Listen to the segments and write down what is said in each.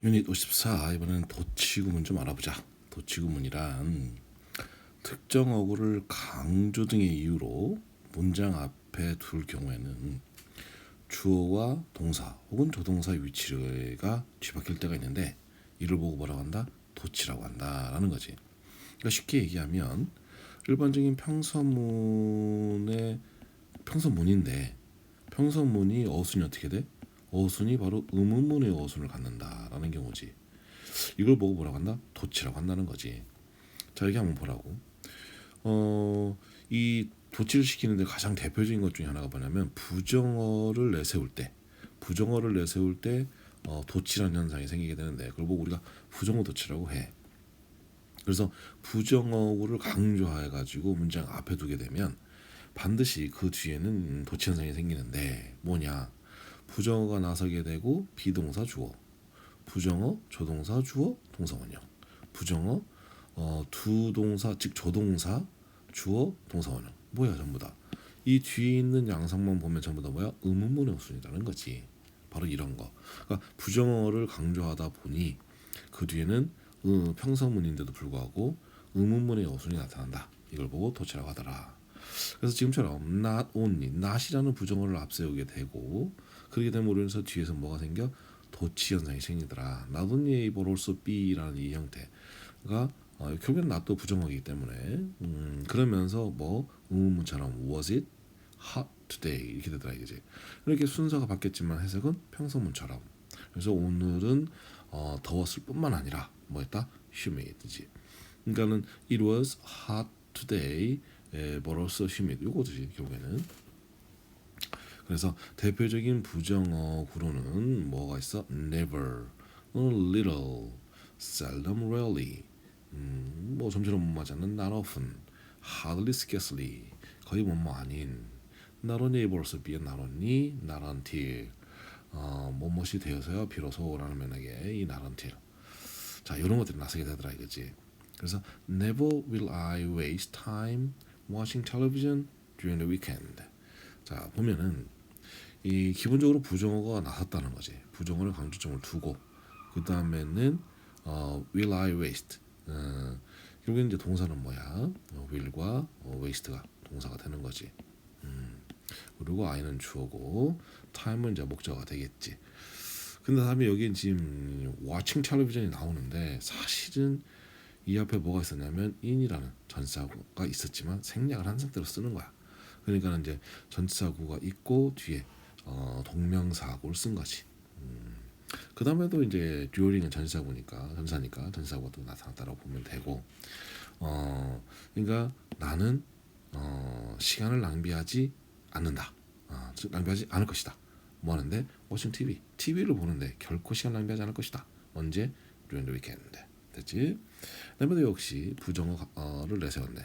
유닛 54 이번에는 도치구문 좀 알아보자. 도치구문이란 특정 어구를 강조 등의 이유로 문장 앞에 둘 경우에는 주어와 동사 혹은 조동사의 위치가 뒤바뀔 때가 있는데 이를 보고 뭐라고 한다? 도치라고 한다라는 거지. 그러니까 쉽게 얘기하면 일반적인 평서문인데 평서문이 어순이 어떻게 돼? 어순이 바로 의문문의 어순을 갖는다라는 경우지. 이걸 보고 뭐라고 한다? 도치라고 한다는 거지. 자, 여기 한번 보라고. 이 도치를 시키는데 가장 대표적인 것 중에 하나가 뭐냐면 부정어를 내세울 때 도치라는 현상이 생기게 되는데 그걸 보고 우리가 부정어 도치라고 해. 그래서 부정어를 강조해 가지고 문장 앞에 두게 되면 반드시 그 뒤에는 도치 현상이 생기는데 뭐냐? 부정어가 나서게 되고 비동사 주어, 부정어 조동사 주어 동사 원형, 부정어 두 동사 즉 조동사 주어 동사 원형 뭐야 전부 다 이 뒤에 있는 양상만 보면 전부 다 뭐야 의문문의 어순이라는 거지. 바로 이런 거. 그러니까 부정어를 강조하다 보니 그 뒤에는 평서문인데도 불구하고 의문문의 어순이 나타난다. 이걸 보고 도치라고 하더라. 그래서 지금처럼 not only, not이라는 부정어를 앞세우게 되고 그렇게 되면 우리는 뒤에서 뭐가 생겨? 도치 현상이 생기더라. not only A but also B라는 이 형태가 결국엔 not도 부정어이기 때문에 그러면서 뭐 의문문처럼 was it hot today 이렇게 되더라 이거지. 이렇게 순서가 바뀌었지만 해석은 평소문처럼. 그래서 오늘은 더웠을 뿐만 아니라 뭐였다? humid지. 그러니까는 it was hot today but also humid 요거지 결국에는. 그래서 대표적인 부정어 구로는 뭐가 있어? never, little, seldom, rarely. 뭐 점처럼 못 맞았는 not often, hardly, scarcely. 거의 뭐뭐 아닌. not only versus be not only, not until. 뭐뭇이 되어서야 비로소라는 맥락에 이 not until. 자, 이런 것들이 나서게 되더라 이거지. 그래서 never will I waste time watching television during the weekend. 자, 보면은 이 기본적으로 부정어가 나섰다는 거지. 부정어를 강조점을 두고 그 다음에는 will I waste. 결국엔 이제 동사는 뭐야? will과 waste가 동사가 되는 거지. 그리고 I는 주어고 time은 이제 목적어가 되겠지. 근데 다음에 여기 지금 watching television이 나오는데 사실은 이 앞에 뭐가 있었냐면 in이라는 전치사구가 있었지만 생략을 한 상태로 쓰는 거야. 그러니까 이제 전치사구가 있고 뒤에 동명사구를 쓴 거지. 그 다음에도 이제 듀오링은 전사니까 전사구도 나타났다고 보면 되고, 그러니까 나는 시간을 낭비하지 않는다. 낭비하지 않을 것이다. 뭐 하는데? 워싱 TV를 보는데 결코 시간 낭비하지 않을 것이다. 언제? during the weekend. 됐지? 그다음에도 역시 부정어를 내세웠네.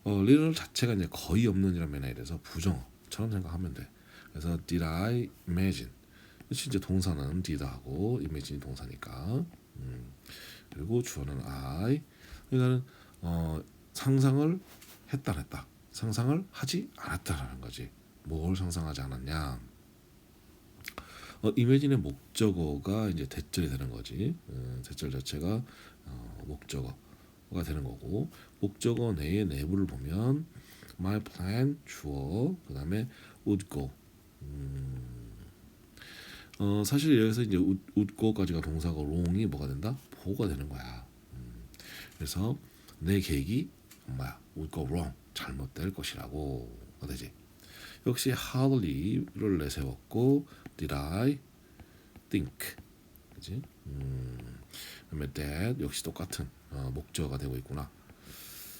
little 자체가 이제 거의 없는 이란 면에 대해서 부정어처럼 생각하면 돼. 그래서 did I imagine? 이제 동사는 did 하고 imagine이 동사니까. 그리고 주어는 I. 그러니까는 상상을 했다. 상상을 하지 않았다라는 거지. 뭘 상상하지 않았냐? imagine의 목적어가 이제 대절이 되는 거지. 대절 자체가 목적어가 되는 거고 목적어 내의 내부를 보면 my plan 주어 그다음에 would go. 사실 여기서 이제 would go까지가 동사고 wrong이 뭐가 된다? 보호가 되는 거야. 그래서 내 계획이 뭐야? would go wrong. 잘못될 것이라고 되지. 역시 hardly를 내세웠고 did I think 그지? 그다음에 that 역시 똑같은 목적어가 되고 있구나.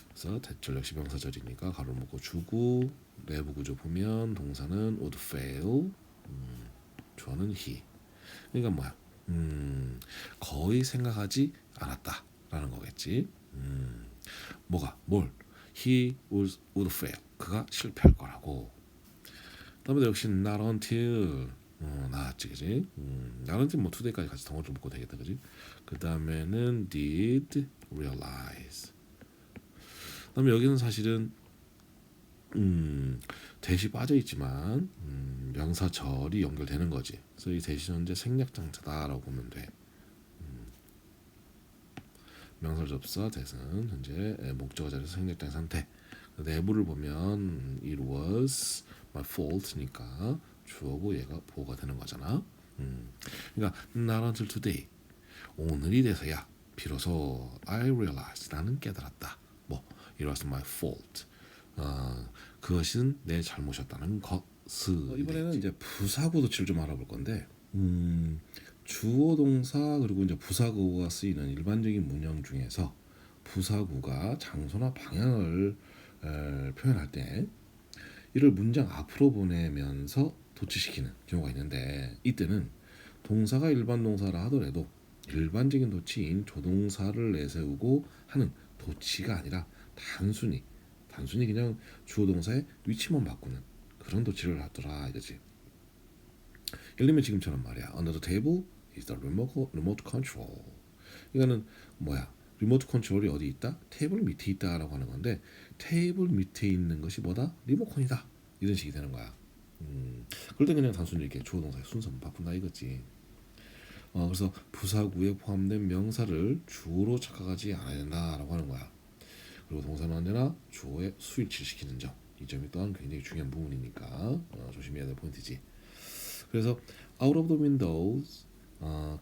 그래서 대절 역시 명사절이니까 가로 묶고 주고 내부 구조 보면 동사는 would fail, 주어는 he. 그러니까 뭐야? 거의 생각하지 않았다라는 거겠지. 뭐가 뭘? He would fail. 그가 실패할 거라고. 그다음에 역시 not until 나왔지 그지? not until 뭐 today까지 같이 덩어리를 묶고 되겠다 그지? 그 다음에는 did realize. 그다음에 여기는 사실은 대시 빠져 있지만 명사절이 연결되는 거지. 그래서 이 대시 현재 생략장사다라고 보면 돼. 명사절 접사 대신 현재 목적어 자리에서 생략된 상태. 내부를 보면 it was my fault니까 주어고 얘가 보호가 되는 거잖아. 그러니까 not until today 오늘이 돼서야 비로소 I realized 나는 깨달았다. 뭐 it was my fault. 그것은 내 잘못이었다는 것을. 이번에는 이제 부사구 도치를 좀 알아볼 건데 주어 동사 그리고 이제 부사구가 쓰이는 일반적인 문형 중에서 부사구가 장소나 방향을 표현할 때 이를 문장 앞으로 보내면서 도치시키는 경우가 있는데 이때는 동사가 일반 동사라 하더라도 일반적인 도치인 조동사를 내세우고 하는 도치가 아니라 단순히 그냥 주어 동사의 위치만 바꾸는 그런 도치를 하더라 이거지. 예를 들면 지금처럼 말이야. Under the table is the remote control. 이거는 뭐야? 리모트 컨트롤이 어디 있다? 테이블 밑에 있다라고 하는 건데 테이블 밑에 있는 것이 뭐다? 리모컨이다. 이런 식이 되는 거야. 그럴 때 그냥 단순히 이렇게 주어 동사의 순서만 바꾼다 이거지. 그래서 부사구에 포함된 명사를 주어로 착각하지 않아야 된다라고 하는 거야. 그리고 동사는 언제나 주어에 수일치를 시키는 점. 이 점이 또한 굉장히 중요한 부분이니까 조심해야 될 포인트지. 그래서 out of the windows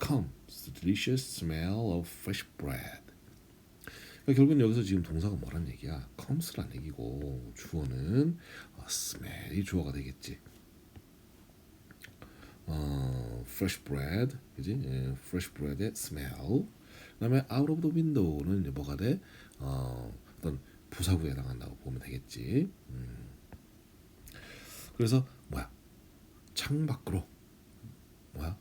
comes the delicious smell of fresh bread. 그러니까 결국은 여기서 지금 동사가 뭐란 얘기야? comes란 얘기고 주어는 smell이 주어가 되겠지. fresh bread, 그지? fresh bread의 smell. 그다음에 out of the window는 이제 뭐가 돼? 어떤 부사구에 해당한다고 보면 되겠지. 그래서 뭐야? 창 밖으로 뭐야?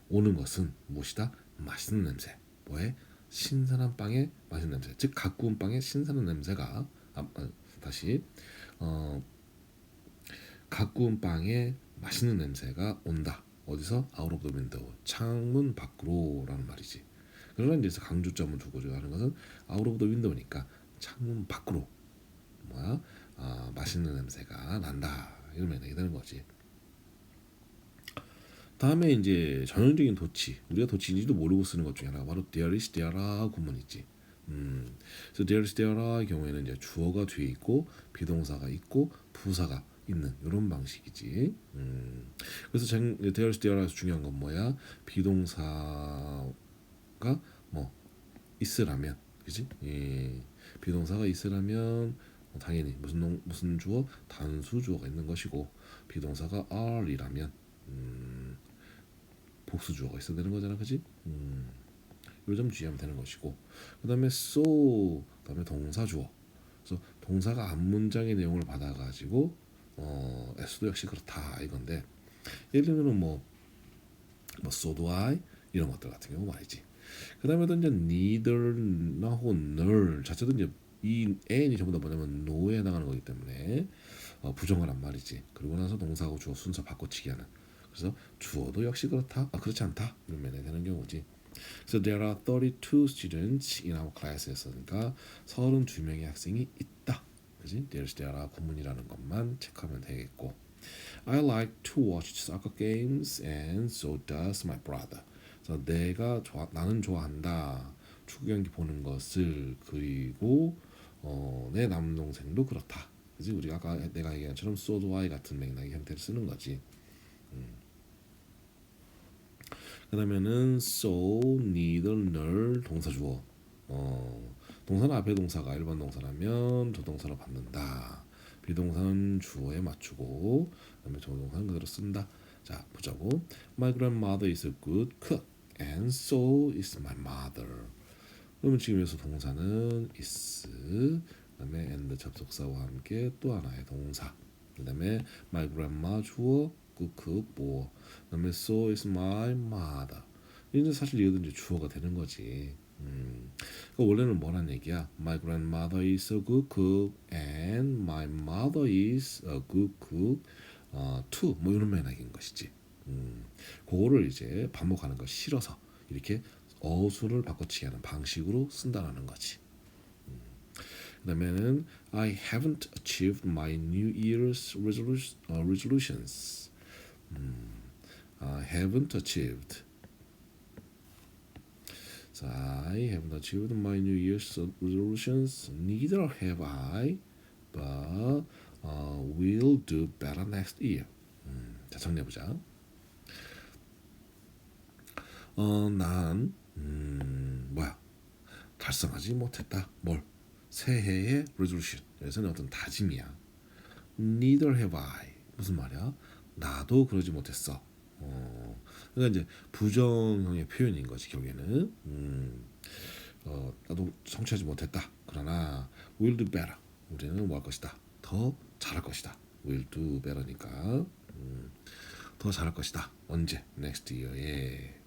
오는 것은 무엇이다? 맛있는 냄새. 뭐에? 신선한 빵의 맛있는 냄새. 즉 갓 구운 빵의 신선한 냄새가 다시 갓 구운 빵의 맛있는 냄새가 온다. 어디서? out of the window. 창문 밖으로라는 말이지. 그러나 이제 강조점을 두고 하는 것은 out of the window니까 창문 밖으로 뭐야? 맛있는 냄새가 난다. 이러면 되는 거지. 다음에 이제 전형적인 도치, 우리가 도치인지도 모르고 쓰는 것 중에 하나가 바로 there is there라 구문이지. 그래서 there is there의 경우에는 이제 주어가 뒤에 있고 비동사가 있고 부사가 있는 이런 방식이지. 그래서 there is there에서 중요한 건 뭐야? 비동사가 뭐 있으라면, 그지? 비동사가 있으라면 당연히 무슨 주어? 단수 주어가 있는 것이고 비동사가 are이라면 복수 주어가 있어야 되는 거잖아, 그지? 요점 주의하면 되는 것이고, 그다음에 so, 그다음에 동사 주어. 그래서 동사가 앞문장의 내용을 받아가지고 S도 역시 그렇다 이건데, 예를 들면 뭐 so do I 이런 것들 같은 경우 말이지. 그다음에도 이제 neither나 혹은 nor 자체도 이제 이 and이 전부 다 뭐냐면 no에 해당하는 거기 때문에 부정어란 말이지. 그리고 나서 동사하고 주어 순서 바꿔치기 하는. 그래서 주어도 역시 그렇다, 그렇지 않다 이러면 되는 경우지. 그래서 there are 32 students in our class 했으니까 32명의 학생이 있다. 그지? there are 구문이라는 것만 체크하면 되겠고. I like to watch soccer games and so does my brother. 그래서 나는 좋아한다. 축구 경기 보는 것을. 그리고 내 남동생도 그렇다. 그지? 우리가 아까 내가 얘기한 것처럼 so do I 같은 맥락의 형태를 쓰는 거지. 그다음에는 so, neither, nor 동사 주어. 동사는 앞에 동사가 일반 동사라면 조동사로 받는다. 비동사는 주어에 맞추고 그다음에 조동사는 그대로 쓴다. 자, 보자고. My grandmother is a good cook and so is my mother. 그러면 지금 여기서 동사는 is, 그다음에 and 접속사와 함께 또 하나의 동사. 그다음에 my grandma 주어, good cook 뭐, 그다음에 so is my mother. 이제 사실 이것도 이제 주어가 되는 거지. 그러니까 원래는 뭐란 얘기야? My grandmother is a good cook and my mother is a good cook too. 뭐 이런 맥락인 것이지. 그거를 이제 반복하는 걸 싫어서 이렇게 어수를 바꿔치기 하는 방식으로 쓴다라는 거지. 그다음에는 I haven't achieved my New Year's resolutions. I haven't achieved. So I haven't achieved my New Year's resolutions. Neither have I, but will do better next year. 자, 정리해 보자. 난 뭐야? 달성하지 못했다. 뭘? 새해의 resolution. 여기서는 어떤 다짐이야. Neither have I. 무슨 말이야? 나도 그러지 못했어. 그러니까 이제 부정형의 표현인 거지 결국에는. 나도 성취하지 못했다. 그러나 will do better. 우리는 뭐 할 것이다. 더 잘할 것이다. will do better니까 더 잘할 것이다. 언제? next year에.